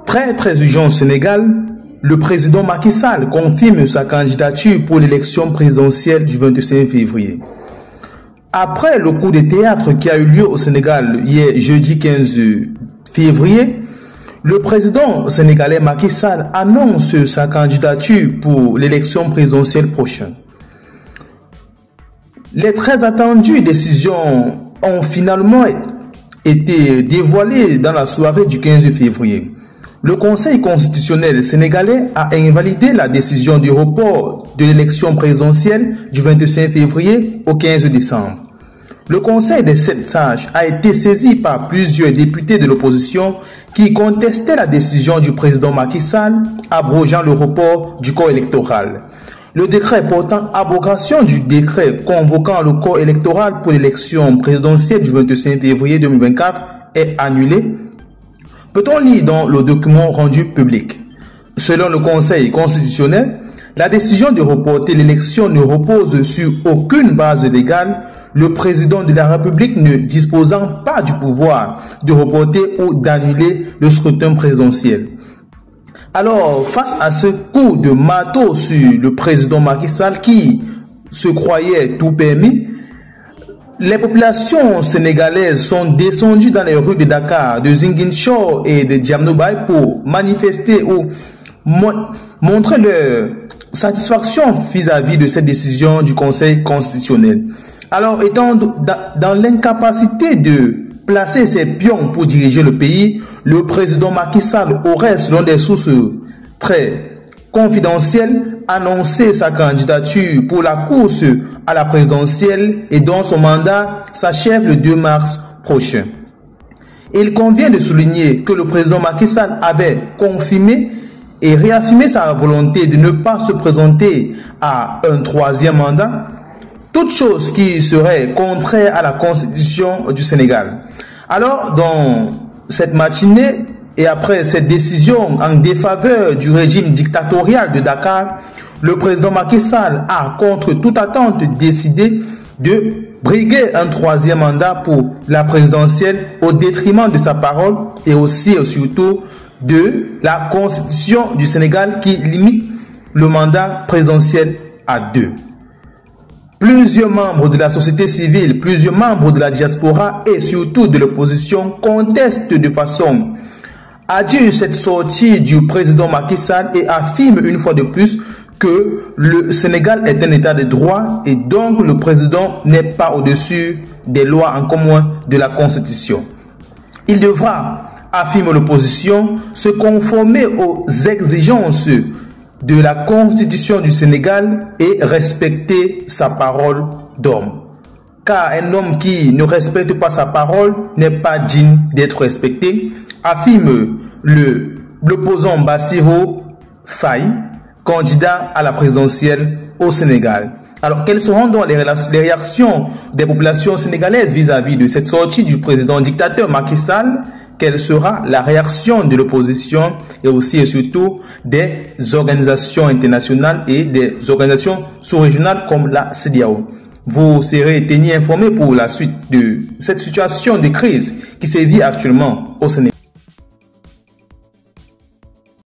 Très urgent au Sénégal, le président Macky Sall confirme sa candidature pour l'élection présidentielle du 25 février. Après le coup de théâtre qui a eu lieu au Sénégal hier jeudi 15 février, le président sénégalais Macky Sall annonce sa candidature pour l'élection présidentielle prochaine. Les très attendues décisions ont finalement été dévoilées dans la soirée du 15 février. Le Conseil constitutionnel sénégalais a invalidé la décision du report de l'élection présidentielle du 25 février au 15 décembre. Le Conseil des 7 sages a été saisi par plusieurs députés de l'opposition qui contestaient la décision du président Macky Sall abrogeant le report du corps électoral. Le décret portant abrogation du décret convoquant le corps électoral pour l'élection présidentielle du 25 février 2024 est annulé. Peut-on lire dans le document rendu public? Selon le Conseil constitutionnel, la décision de reporter l'élection ne repose sur aucune base légale, le président de la République ne disposant pas du pouvoir de reporter ou d'annuler le scrutin présidentiel. Alors, face à ce coup de marteau sur le président Macky Sall qui se croyait tout permis, les populations sénégalaises sont descendues dans les rues de Dakar, de Ziguinchor et de Djamnobaye pour manifester ou montrer leur satisfaction vis-à-vis de cette décision du Conseil constitutionnel. Alors, étant dans l'incapacité de placer ses pions pour diriger le pays, le président Macky Sall aurait, selon des sources très confidentielles, annoncé sa candidature pour la course à la présidentielle et dont son mandat s'achève le 2 mars prochain. Il convient de souligner que le président Macky Sall avait confirmé et réaffirmé sa volonté de ne pas se présenter à un 3e mandat, toute chose qui serait contraire à la Constitution du Sénégal. Alors, dans cette matinée et après cette décision en défaveur du régime dictatorial de Dakar, le président Macky Sall a, contre toute attente, décidé de briguer un 3e mandat pour la présidentielle au détriment de sa parole et aussi et surtout de la Constitution du Sénégal qui limite le mandat présidentiel à 2. Plusieurs membres de la société civile, plusieurs membres de la diaspora et surtout de l'opposition contestent de façon adjure cette sortie du président Macky Sall et affirment une fois de plus que le Sénégal est un état de droit et donc le président n'est pas au-dessus des lois, encore moins de la Constitution. Il devra, affirme l'opposition, se conformer aux exigences de la Constitution du Sénégal et respecter sa parole d'homme. Car un homme qui ne respecte pas sa parole n'est pas digne d'être respecté, affirme l'opposant Bassirou Faye, candidat à la présidentielle au Sénégal. Alors, quelles seront donc les réactions des populations sénégalaises vis-à-vis de cette sortie du président dictateur Macky Sall? Quelle sera la réaction de l'opposition et aussi et surtout des organisations internationales et des organisations sous-régionales comme la CEDEAO? Vous serez tenu informé pour la suite de cette situation de crise qui sévit actuellement au Sénégal.